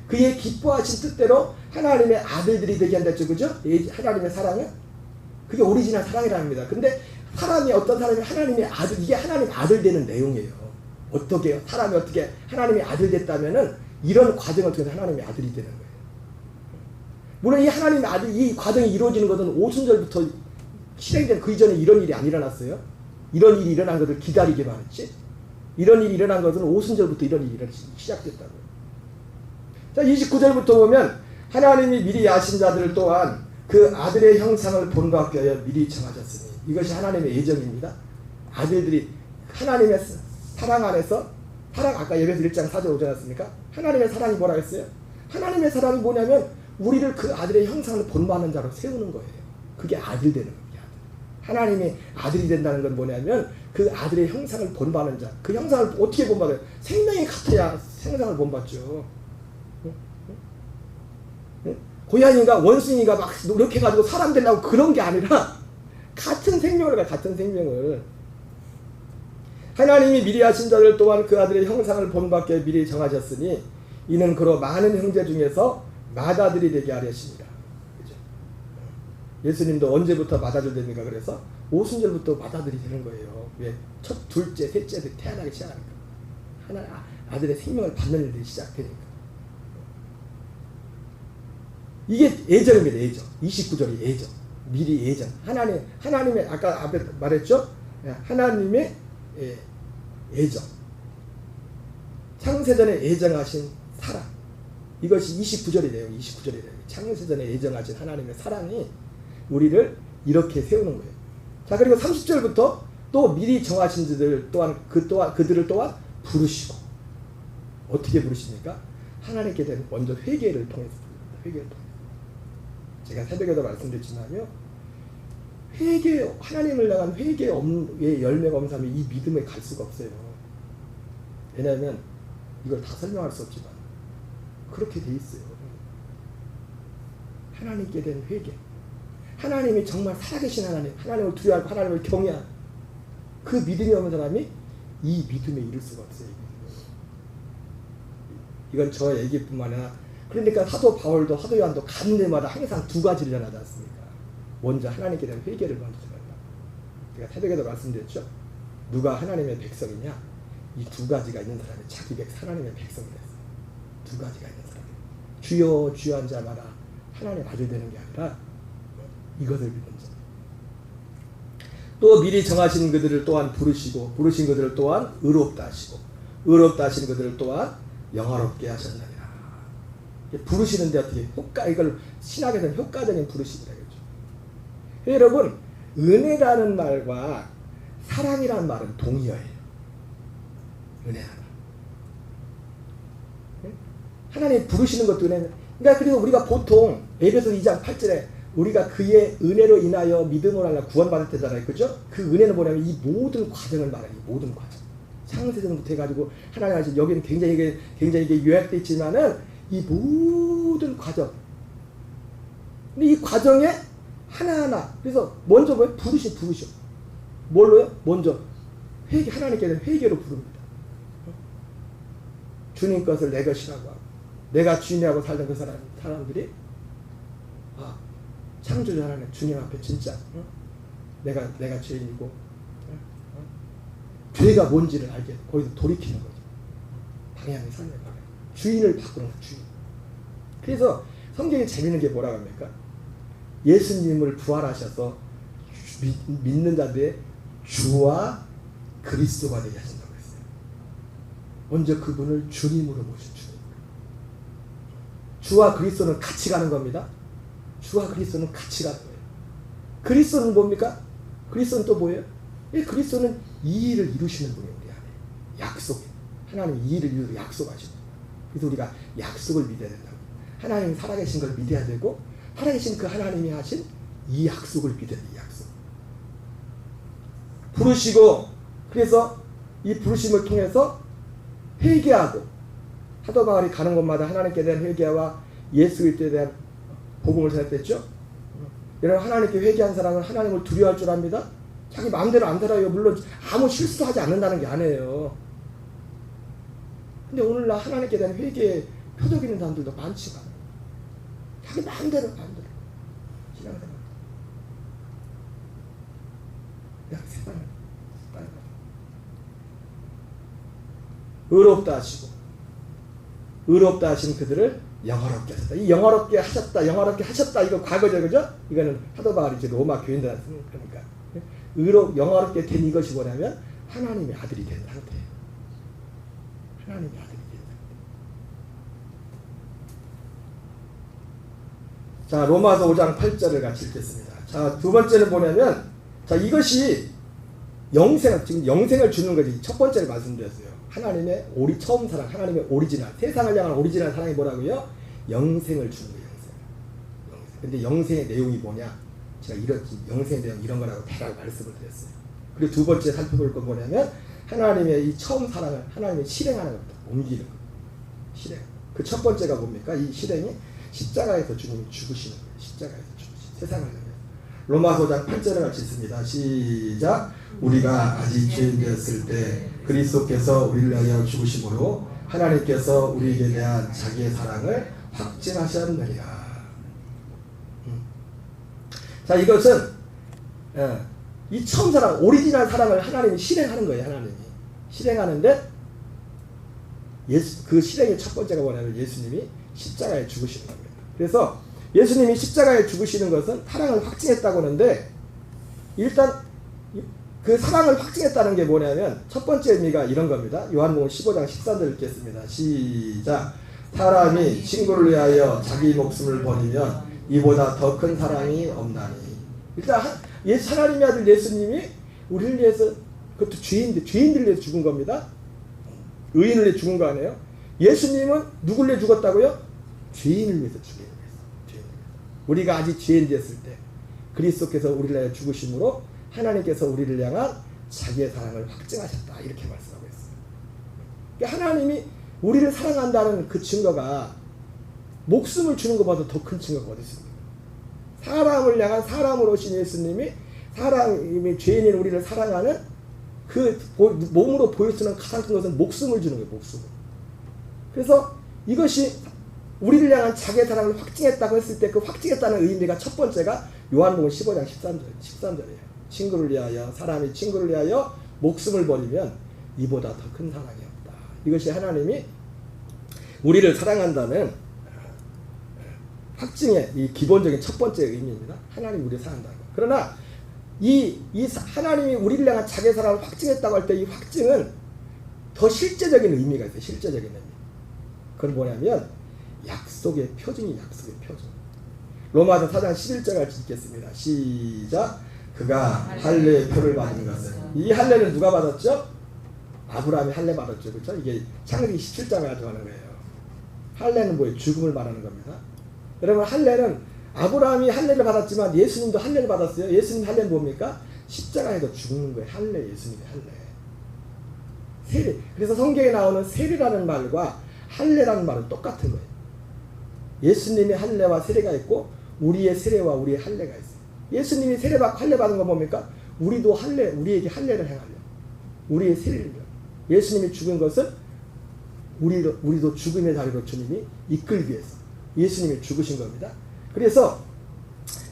Speaker 1: 그의 기뻐하신 뜻대로 하나님의 아들들이 되게 한다 했죠. 그죠? 하나님의 사랑은 그게 오리지널 사랑이라는 겁니다. 근데 사람이 어떤 사람이 하나님의 아들, 이게 하나님 아들 되는 내용이에요. 어떻게 사람이 어떻게 하나님의 아들 됐다면은 이런 과정을 통해서 하나님의 아들이 되는 거예요. 물론 이 하나님의 아들 이 과정이 이루어지는 것은 오순절부터 실행된 그 이전에 이런 일이 안 일어났어요. 이런 일이 일어난 것을 기다리기만 했지. 이런 일이 일어난 것은 오순절부터 이런 일이 시작됐다고요. 자, 29절부터 보면 하나님이 미리 아신 자들을 또한 그 아들의 형상을 본받게 하여 미리 정하셨으니 이것이 하나님의 예정입니다. 아들들이 하나님의 사랑 안에서 아까 에베소 1장 4절 오지 않았습니까? 하나님의 사랑이 뭐라 했어요? 하나님의 사랑이 뭐냐면 우리를 그 아들의 형상을 본받는 자로 세우는 거예요. 그게 아들 되는 거예요. 하나님이 아들이 된다는 건 뭐냐면 그 아들의 형상을 본받는 자. 그 형상을 어떻게 본받아요? 생명이 같아야 형상을 본받죠. 고양이가 원숭이가 막 노력해가지고 사람 되려고 그런 게 아니라 같은 생명을 하나님이 미리 하신 자들 또한 그 아들의 형상을 본받게 미리 정하셨으니 이는 그로 많은 형제 중에서 맏아들이 되게 하려십니다. 그죠? 예수님도 언제부터 맏아들 됩니까? 그래서 오순절부터 맏아들이 되는 거예요. 왜? 첫, 둘째, 셋째들이 태어나기 시작하니까. 하나 아들의 생명을 받는 일들이 시작되니까. 이게 예정입니다. 예정. 29절이 예정. 미리 예정. 하나님의 아까 앞에 말했죠? 하나님의 예정. 창세전에 예정하신 사랑. 이것이 29절이래요. 29절이래요. 창세전에 예정하신 하나님의 사랑이 우리를 이렇게 세우는 거예요. 자, 그리고 30절부터 또 미리 정하신 자들 또한 그들을 또한 부르시고 어떻게 부르십니까? 하나님께 대한 먼저 회개를 통해서 부릅니다. 회개를 통해서. 제가 새벽에도 말씀드렸지만요. 하나님을 향한 회개의 열매가 없는 사람이 이 믿음에 갈 수가 없어요. 왜냐하면 이걸 다 설명할 수 없지만 그렇게 돼 있어요. 하나님께 대한 회개. 하나님이 정말 살아계신 하나님을 두려워하고 하나님을 경외하는 그 믿음이 없는 사람이 이 믿음에 이를 수가 없어요. 이건 저 얘기뿐만 아니라 그러니까 사도 바울도 사도 요한도 가는 데마다 항상 두 가지를 전하지 않습니까? 먼저 하나님께 대한 회개를 먼저 전한다. 제가 새벽에도 말씀드렸죠. 누가 하나님의 백성이냐? 이 두 가지가 있는 사람이 자기 하나님의 백성이랬어요. 두 가지가 있는 사람이 주여 주여 한 자마다 하나님의 아들 되는 게 아니라 이것을 믿는 자. 또 미리 정하신 그들을 또한 부르시고 부르신 그들을 또한 의롭다 하시고 의롭다 하신 그들을 또한 영화롭게 하셨느니라. 부르시는데 어떻게 이걸 신학에서는 효과적인 부르심이라 그러죠. 여러분, 은혜라는 말과 사랑이라는 말은 동의어예요. 은혜라는 말. 하나님 부르시는 것도 은혜. 그러니까 그리고 우리가 보통 에베소 2장 8절에 우리가 그의 은혜로 인하여 믿음으로 하여 구원받을 때잖아요. 그죠? 그 은혜는 뭐냐면 이 모든 과정을 말해요. 이 모든 과정. 창세전부터 해가지고 하나님 하신 여기는 굉장히 이게 요약되어 있지만은 이 모든 과정. 근데 이 과정에 하나하나. 그래서 먼저 뭐예요? 부르셔. 뭘로요? 먼저 회개, 하나님께 대한 회개로 부릅니다. 주님 것을 내 것이라고 하고 내가 주인이라고 살던 그 사람들이 창조주 하나님 주님 앞에 진짜 내가 죄인이고 죄가 뭔지를 알게 거기서 돌이키는 거죠. 방향이 삶의 방향. 주인을 바꾸는 거죠. 주인. 그래서 성경이 재밌는 게 뭐라고 합니까? 예수님을 부활하셔서 믿는 자들의 주와 그리스도가 되게 하신다고 했어요. 먼저 그분을 주님으로 모신 주님. 주와 그리스도는 같이 가는 겁니다. 주와 그리스도는 같이 가는 거예요. 그리스도는 뭡니까? 그리스도는 또 뭐예요? 그리스도는 이 일을 이루시는 분이 우리 안에. 약속. 하나님 이 일을 이루고 약속하시는 거예요. 그래서 우리가 약속을 믿어야 된다고. 하나님이 살아계신 걸 믿어야 되고, 살아계신 그 하나님이 하신 이 약속을 믿어야 돼. 이 약속. 부르시고, 그래서 이 부르심을 통해서 회개하고, 사도 바울이 가는 곳마다 하나님께 대한 회개와 예수 그리스도에 대한 복음을 전했댔죠. 여러분, 하나님께 회개한 사람은 하나님을 두려워할 줄 압니다. 자기 마음대로 안 살아요. 물론 아무 실수도 하지 않는다는 게 아니에요. 근데 오늘날 하나님께 대한 회개에 표적 있는 사람들도 많지가 않아요. 자기 마음대로 신앙생활. 그냥 세상을 따라가요. 의롭다 하시고, 의롭다 하신 그들을 영화롭게 하셨다. 이 영화롭게 하셨다. 이거 과거죠, 그죠? 이거는 사도 바울이 이제 로마 교인들한테 쓰는 거니까. 영화롭게 된 이것이 뭐냐면 하나님의 아들이 된 상태예요. 하나님의 아들이 된 상태. 자, 로마서 5장 8절을 같이 읽겠습니다. 자, 두 번째는 뭐냐면, 자, 이것이 지금 영생을 주는 거지. 첫 번째를 말씀드렸어요. 하나님의 처음 사랑, 하나님의 오리지널, 세상을 향한 오리지널 사랑이 뭐라고요? 영생을 주는 거예요. 영생. 근데 영생의 내용이 뭐냐? 제가 영생의 내용 이런 거라고 대략 말씀을 드렸어요. 그리고 두 번째 살펴볼 건 뭐냐면, 하나님의 이 처음 사랑을 하나님의 실행하는 겁니다. 옮기는 거. 실행. 그 첫 번째가 뭡니까? 이 실행이 십자가에서 주님이 죽으시는 거예요. 십자가에서 죽으시는 세상을 향해서. 로마서 5장 8절을 같이 읽습니다. 시작. 우리가 아직 죄인 되었을 때 그리스도께서 우리를 위하여 죽으심으로 하나님께서 우리에게 대한 자기의 사랑을 확증하셨느니라. 자, 이것은 이 처음 사랑, 오리지널 사랑을 하나님이 실행하는 거예요. 하나님이 실행하는데, 그 실행의 첫 번째가 뭐냐면 예수님이 십자가에 죽으시는 겁니다. 그래서 예수님이 십자가에 죽으시는 것은 사랑을 확증했다고 하는데, 일단 그 사랑을 확증했다는 게 뭐냐면 첫 번째 의미가 이런 겁니다. 요한복음 15장 13절 읽겠습니다. 시작. 사람이 친구를 위하여 자기 목숨을 버리면 이보다 더 큰 사랑이 없나니. 일단 하나님의 아들 예수님이 우리를 위해서, 그것도 죄인들을 위해서 죽은 겁니다. 의인을 위해 죽은 거 아니에요? 예수님은 누구를 위해 죽었다고요? 죄인을 위해서 죽인 거예요. 우리가 아직 죄인 되었을 때 그리스도께서 우리를 위해 죽으심으로 하나님께서 우리를 향한 자기의 사랑을 확증하셨다. 이렇게 말씀하고 있어요. 그러니까 하나님이 우리를 사랑한다는 그 증거가 목숨을 주는 것보다 더 큰 증거가 어디 있습니까? 사람을 향한 사람으로 오신 예수님이 사람이 죄인인 우리를 사랑하는 그 몸으로 보여주는 가장 큰 것은 목숨을 주는 거예요. 목숨을. 그래서 이것이 우리를 향한 자기의 사랑을 확증했다고 했을 때 그 확증했다는 의미가 첫 번째가 요한복음 15장 13절이에요. 사람이 친구를 위하여 목숨을 버리면 이보다 더 큰 사랑이 없다. 이것이 하나님이 우리를 사랑한다는 확증의 이 기본적인 첫 번째 의미입니다. 하나님이 우리를 사랑한다는 것. 그러나 이 하나님이 우리를 향한 자기의 사랑을 확증했다고 할 때 이 확증은 더 실제적인 의미가 있어요. 실제적인 의미. 그건 뭐냐면 약속의 표징이 약속의 표징. 로마서 4장 11절을 읽겠습니다. 시작. 그가 할례의 표를 받은 것은, 이 할례는 누가 받았죠? 아브라함이 할례 받았죠. 그렇죠? 이게 창세기 17장을 가져가는 거예요. 할례는 뭐예요? 죽음을 말하는 겁니다. 여러분, 할례는 아브라함이 할례를 받았지만 예수님도 할례를 받았어요. 예수님 할례는 뭡니까? 십자가에서 죽는 거예요. 할례, 예수님의 할례. 세례. 그래서 성경에 나오는 세례라는 말과 할례라는 말은 똑같은 거예요. 예수님의 할례와 세례가 있고 우리의 세례와 우리의 할례가 있어요. 예수님이 할례 받은 건 뭡니까? 우리에게 할례를 행하려. 우리의 세례를. 예수님이 죽은 것은 우리도 죽음의 자리로 주님이 이끌기 위해서 예수님이 죽으신 겁니다. 그래서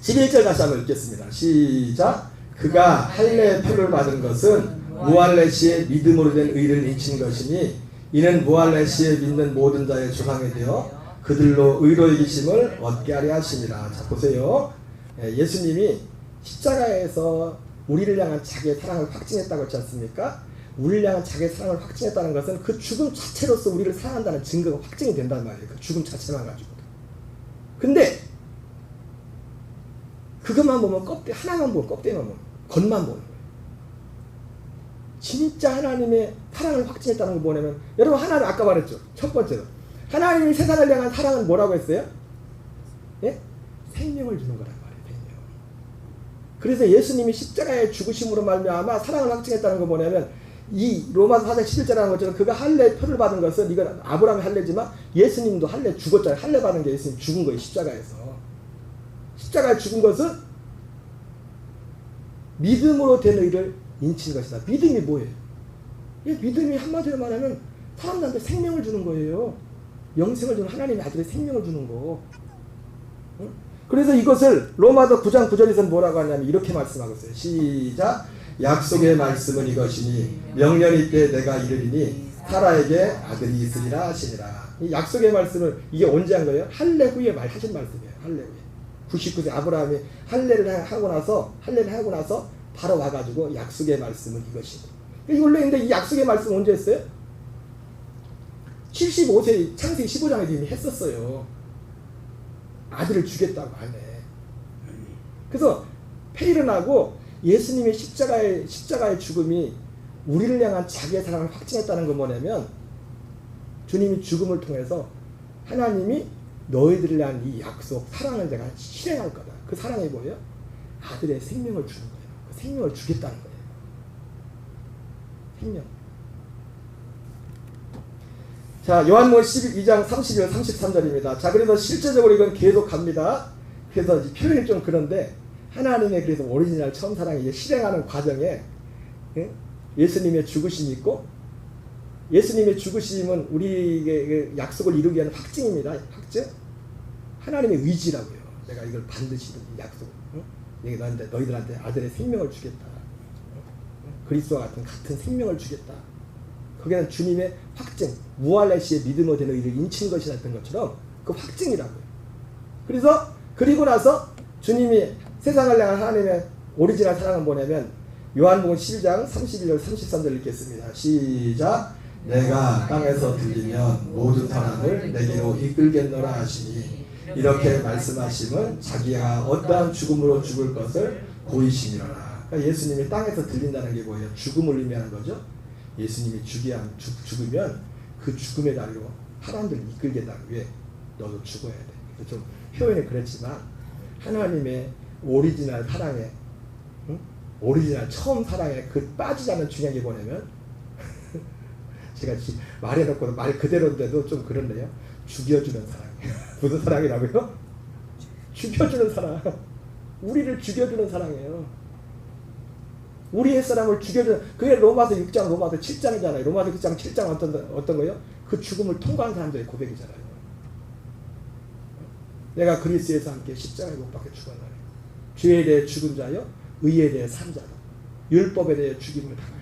Speaker 1: 11절 다시 한번 읽겠습니다. 시작. 그가 할례의 표를 받은 것은 무할례 시에 믿음으로 된 의를 인친 것이니 이는 무할례 시에 믿는 모든 자의 조상이 되어 그들로 의로 이기심을 얻게 하려 하심이라. 자, 보세요. 예수님이 십자가에서 우리를 향한 자기의 사랑을 확증했다고 했지 않습니까? 우리를 향한 자기의 사랑을 확증했다는 것은 그 죽음 자체로서 우리를 사랑한다는 증거가 확증이 된단 말이에요. 그 죽음 자체만 가지고. 근데 그것만 보면 껍데기 하나만 보면 껍데기만 보면 겉만 보는 거예요. 진짜 하나님의 사랑을 확증했다는 거 뭐냐면 여러분 하나님 아까 말했죠. 첫 번째로 하나님이 세상을 향한 사랑은 뭐라고 했어요? 예? 생명을 주는 거란 말이에요. 생명. 그래서 예수님이 십자가의 죽으심으로 말미암아 사랑을 확증했다는 거 뭐냐면 이 로마서 4장 11절이라는 것처럼 그가 할례 표를 받은 것은 이건 아브라함의 할례지만 예수님도 할례 죽었잖아요. 할례 받은 게 예수님 죽은 거예요. 십자가에서. 십자가에 죽은 것은 믿음으로 된 의를 인치는 것이다. 믿음이 뭐예요? 이 믿음이 한마디로 말하면 사람들한테 생명을 주는 거예요. 영생을 주는 하나님의 아들의 생명을 주는 거. 응? 그래서 이것을 로마서 9장 9절에서 뭐라고 하냐면 이렇게 말씀하고 있어요. 시작. 약속의 말씀은 이것이니 명년이 때 내가 이르리니 사라에게 아들이 있으리라 하시니라. 이 약속의 말씀을 이게 언제 한 거예요? 할례 후에 말하신 말씀이에요. 할례 후에. 99세 아브라함이 할례를 하고 나서 바로 와가지고 약속의 말씀은 이것이니. 이걸로 했는데 이 약속의 말씀 언제 했어요? 75세 창세기 15장에 이미 했었어요. 아들을 주겠다고 하네. 그래서 페이른하고 예수님의 십자가의 죽음이 우리를 향한 자기의 사랑을 확증했다는 건 뭐냐면 주님이 죽음을 통해서 하나님이 너희들을 위한 이 약속, 사랑을 내가 실행할 거다. 그 사랑이 뭐예요? 아들의 생명을 주는 거예요. 그 생명을 주겠다는 거예요. 생명. 자, 요한복음 12장 31, 33절입니다. 자, 그래서 실제적으로 이건 계속 갑니다. 그래서 표현이 좀 그런데 하나님의 그래서 오리지널 처음 사랑이 실행하는 과정에 예수님의 죽으심이 있고 예수님의 죽으심은 우리에게 약속을 이루기 위한 확증입니다. 확증. 하나님의 의지라고요. 내가 이걸 반드시 약속. 내가 너희들한테 아들의 생명을 주겠다. 그리스도와 같은 생명을 주겠다. 거기는 주님의 확증, 무할레시의 믿음으로 되는 일을 인친 것이라 했던 것처럼 그 확증이라고요. 그래서 그리고 나서 주님이 세상을 향한 하나님의 오리지널 사랑은 뭐냐면 요한복음 12장 31절 33절 읽겠습니다. 시작. 내가 땅에서 들리면 모든 사람을 내게로 이끌겠노라 하시니 이렇게 말씀하심은 자기가 어떠한 죽음으로 죽을 것을 보이시니라. 그러니까 예수님이 땅에서 들린다는 게 뭐예요? 죽음을 의미하는 거죠. 예수님이 죽으면 그 죽음의 자리로 사람들을 이끌겠다는 게 너도 죽어야 돼. 좀 표현이 그렇지만 하나님의 오리지널 사랑에 오리지널 처음 사랑에 그 빠지지 않는 중요한 게 뭐냐면 제가 말해놓고 말 그대로인데도 좀 그런데요. 죽여주는 사랑이에요. 무슨 사랑이라고요? 죽여주는 사랑. 우리를 죽여주는 사랑이에요. 우리의 사람을 죽여주는, 그게 로마서 6장, 로마서 7장이잖아요. 로마서 6장, 7장 어떤 거예요? 그 죽음을 통과한 사람들의 고백이잖아요. 내가 그리스도에서 함께 십자가에 못 박혀 죽었나니 죄에 대해 죽은 자여 의에 대해 산 자다. 율법에 대해 죽임을 당하였다.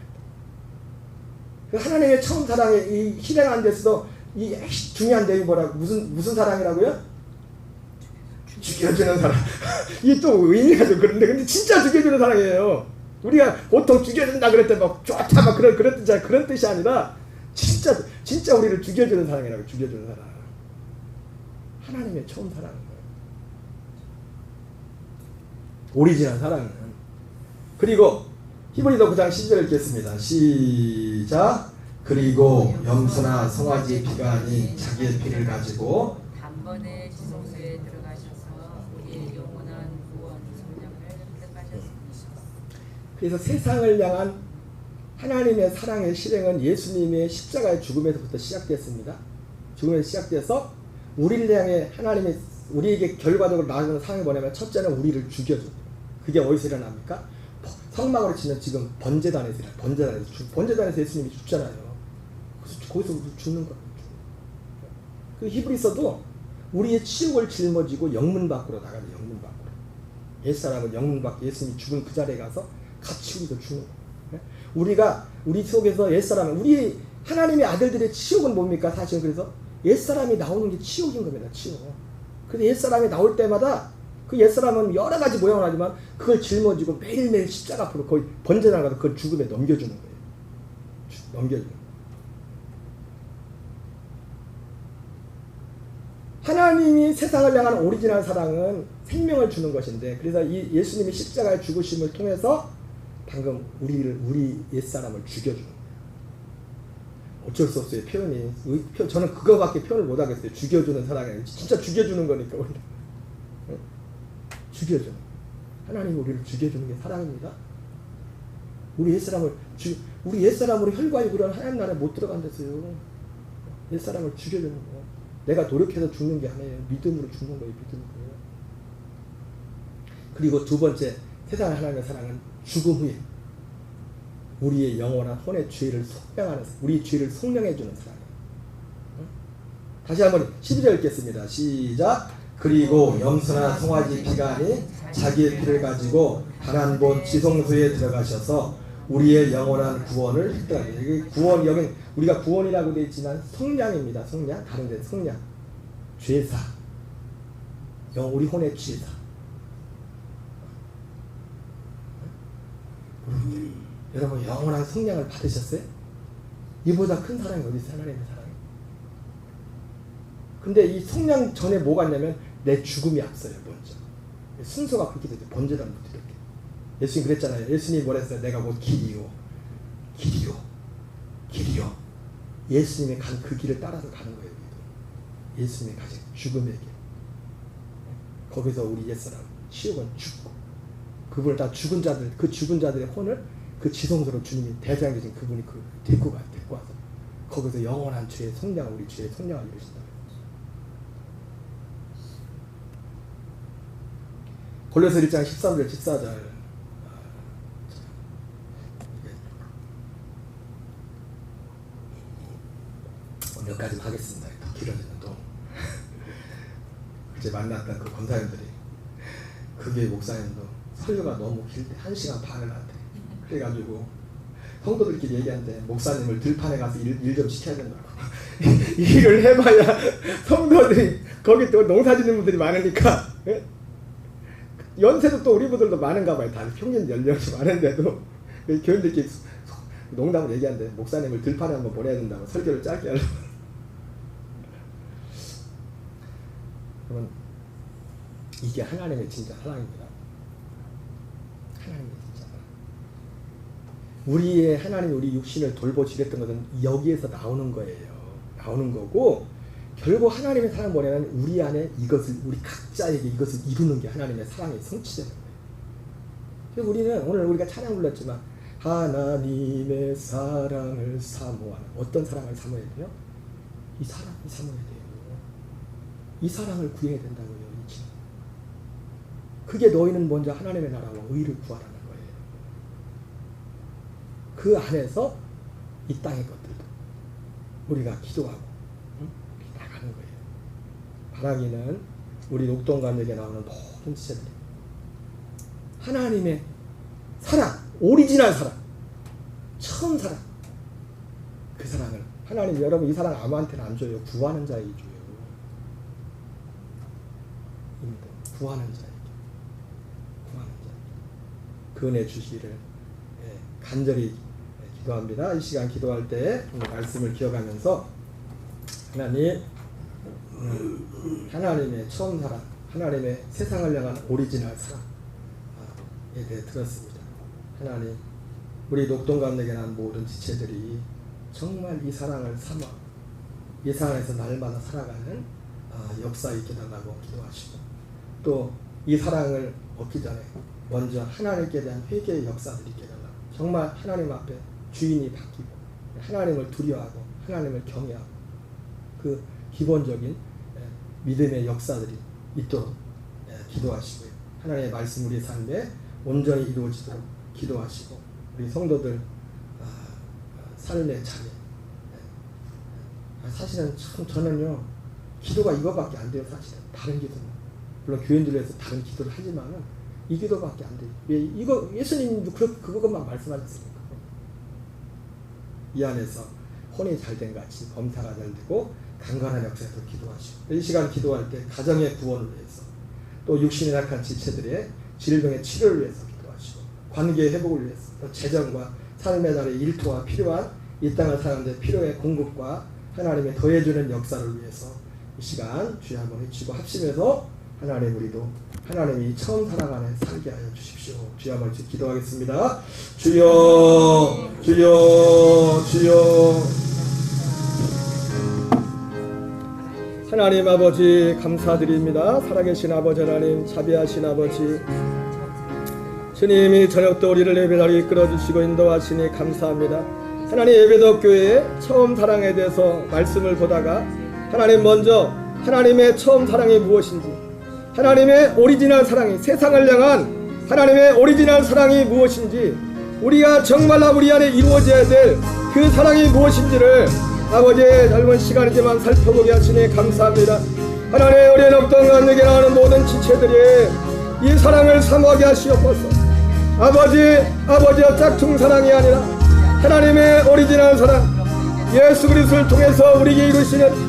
Speaker 1: 그 하나님의 처음 사랑에 이 실행한 데서도 이 중요한 내용이 뭐라고 무슨 사랑이라고요? 죽여주는 사랑. 이게 또 의미가 좀 그런데 근데 진짜 죽여주는 사랑이에요. 우리가 보통 죽여준다 그럴 때 막 좋다 막 그런 뜻이 아니라 진짜 우리를 죽여주는 사랑이라고. 죽여주는 사랑. 하나님의 처음 사랑인 거예요. 오리지널 사랑은. 그리고 히브리서 9장 10절 읽겠습니다. 시작. 그리고 염소나 송아지 피가 아닌 자기의 피를 가지고
Speaker 2: 단번에 지성소에 들어가셔서 우리의 영원한 구원 성령을 획득하셨습니다.
Speaker 1: 그래서 세상을 향한 하나님의 사랑의 실행은 예수님의 십자가의 죽음에서부터 시작됐습니다. 죽음에서 시작돼서 우리를 향해 하나님의 우리에게 결과적으로 나아가는 상황이 뭐냐면 첫째는 우리를 죽여줘. 그게 어디서 일어납니까? 성막으로 치면 지금 번제단에서 번제단에서 예수님이 죽잖아요. 그래서 거기서 우리 죽는 거예요. 그 히브리서도 우리의 치욕을 짊어지고 영문 밖으로 나가요. 영문 밖으로. 옛사람은 영문 밖 예수님이 죽은 그 자리에 가서 같이 우리도 죽는 거예요. 우리 속에서 옛사람은 우리 하나님의 아들들의 치욕은 뭡니까? 사실은 그래서 옛사람이 나오는 게 치욕인 겁니다. 치욕. 그래서 옛사람이 나올 때마다 그 옛사람은 여러 가지 모양을 하지만 그걸 짊어지고 매일매일 십자가 앞으로 거의 번제나 가서 그걸 죽음에 넘겨주는 거예요. 넘겨주는 거예요. 하나님이 세상을 향한 오리지널 사랑은 생명을 주는 것인데, 그래서 이 예수님이 십자가의 죽으심을 통해서 방금 우리 옛사람을 죽여주는 거예요. 어쩔 수 없어요. 표현이. 저는 그거밖에 표현을 못하겠어요. 죽여주는 사랑이 진짜 죽여주는 거니까. 죽여주는. 하나님이 우리를 죽여주는 게 사랑입니다. 우리 옛사람으로 혈과에 그런 하나님 나라에 못 들어간댔어요. 옛사람을 죽여주는 거. 내가 노력해서 죽는 게 아니에요. 믿음으로 죽는 거예요. 믿음으로. 그리고 두 번째, 세상 하나님의 사랑은 죽음 후에 우리의 영원한 혼의 죄를 속량하는, 우리의 죄를 속량해 주는 사랑이에요. 다시 한번 12절 읽겠습니다. 시작. 그리고 염소나 송아지 피가 아닌 자기의 피를 가지고 단 한 번 지성소에 들어가셔서 우리의 영원한 구원을 획득하게. 여기 구원, 여긴 우리가 구원이라고 되어 있지만 속량입니다. 속량. 다른 데 속량. 죄사. 우리 혼의 죄사. 여러분 영원한 속량을 받으셨어요? 이보다 큰 사랑이 어디 있어요? 하나님의 사랑이. 근데 이 속량 전에 뭐가 있냐면 내 죽음이 앞서요. 먼저. 순서가 그렇게 되죠. 번제단부터 이렇게. 예수님 그랬잖아요. 예수님이 뭐랬어요? 내가 곧 길이요. 예수님이 간 그 길을 따라서 가는 거예요. 예수님이 가신 죽음의 길. 거기서 우리 옛사람 시험은 죽고, 그분을 다 죽은 자들, 그 죽은 자들의 혼을 그 지성소로 주님이 대장 계신 그분이 데리고 와서 거기서 영원한 죄의 속량을, 우리 죄의 속량을 이루신다. 골로새 1장 13절 14절 몇 가지 하겠습니다. 더 길어지는 또 이제 만났던 그 권사님들이, 그게 목사님도 설교가 너무 길 때 1시간 반을 한대. 그래가지고 성도들끼리 얘기하는데 목사님을 들판에 가서 일 좀 시켜야 된다고. 일을 해봐야 성도들이, 거기 또 농사 짓는 분들이 많으니까, 연세도 또 우리 분들도 많은가 봐요. 다 평균 연령이 많은데도 교인들끼리 농담을 얘기하는데 목사님을 들판에 한번 보내야 된다고, 설교를 짧게 하려고. 그러면 이게 하나님의 진짜 사랑입니다. 하나님의 진짜 사랑. 우리의 하나님, 우리 육신을 돌보시랬던 것은 여기에서 나오는 거예요. 나오는 거고, 결국 하나님의 사랑 뭐냐면 우리 안에 이것을, 우리 각자에게 이것을 이루는 게 하나님의 사랑의 성취되는 거예요. 그래서 우리는 오늘 우리가 찬양 불렀지만 하나님의 사랑을 사모하는, 어떤 사랑을 사모해야 돼요? 이 사랑을 사모해야 돼요. 이 사랑을 구해야 된다고요. 그게 너희는 먼저 하나님의 나라와 의를 구하라는 거예요. 그 안에서 이 땅의 것들도 우리가 기도하고 나가는 거예요. 바라기는 우리 녹동감에게 나오는 모든 지체들이 하나님의 사랑, 오리지널 사랑, 처음 사랑, 그 사랑을 하나님, 여러분 이 사랑 아무한테나 안 줘요. 구하는 자에게 줘요. 구하는 자에게, 그 은혜 주시기를 간절히 기도합니다. 이 시간 기도할 때 말씀을 기억하면서 하나님의 처음 사랑, 하나님의 세상을 향한 오리지널 사랑에 대해 들었습니다. 하나님, 우리 녹동감에게 난 모든 지체들이 정말 이 사랑을 삼아 이 세상에서 날마다 살아가는 역사 있게 달라고 기도하시고, 또 이 사랑을 얻기 전에 먼저 하나님께 대한 회개의 역사들이 있게 달라고, 정말 하나님 앞에 주인이 바뀌고 하나님을 두려워하고 하나님을 경외하고 그 기본적인 믿음의 역사들이 있도록 기도하시고요. 하나님의 말씀 우리 삶에 온전히 이루어지도록 기도하시고, 우리 성도들 삶의 자리, 사실은 참 저는요 기도가 이거밖에 안 돼요. 사실은 다른 기도는 물론 교인들을 위해서 다른 기도를 하지만은 이 기도밖에 안 돼요. 왜 이거 예수님도 그것만 말씀하셨습니까? 이 안에서 혼이 잘된 같이 범사가 잘 되고 강건한 역사에서 기도하시고, 이 시간 기도할 때 가정의 구원을 위해서, 또 육신에 약한 지체들의 질병의 치료를 위해서 기도하시고, 관계의 회복을 위해서, 또 재정과 삶의 날의 일터와 필요한 이 땅을 사는데 필요의 공급과 하나님의 더해주는 역사를 위해서 이 시간 주여 한번 외치고 합심해서 하나님 우리도 하나님이 처음 사랑 안에 살게 하여 주십시오. 주여 한번 기도하겠습니다. 주여 주여 주여. 하나님 아버지 감사드립니다. 살아계신 아버지 하나님, 자비하신 아버지 주님이 저녁도 우리를 예배자로 이끌어주시고 인도하시니 감사합니다. 하나님 예배도 교회의 처음 사랑에 대해서 말씀을 보다가 하나님 먼저 하나님의 처음 사랑이 무엇인지, 하나님의 오리지널 사랑이, 세상을 향한 하나님의 오리지널 사랑이 무엇인지, 우리가 정말로 우리 안에 이루어져야 될 그 사랑이 무엇인지를 아버지의 젊은 시간이지만 살펴보게 하시니 감사합니다. 하나님 우리의 없던 간에게 나오는 모든 지체들이 이 사랑을 사모하게 하시옵소서. 아버지의 짝퉁 사랑이 아니라 하나님의 오리지널 사랑, 예수 그리스도를 통해서 우리에게 이루시는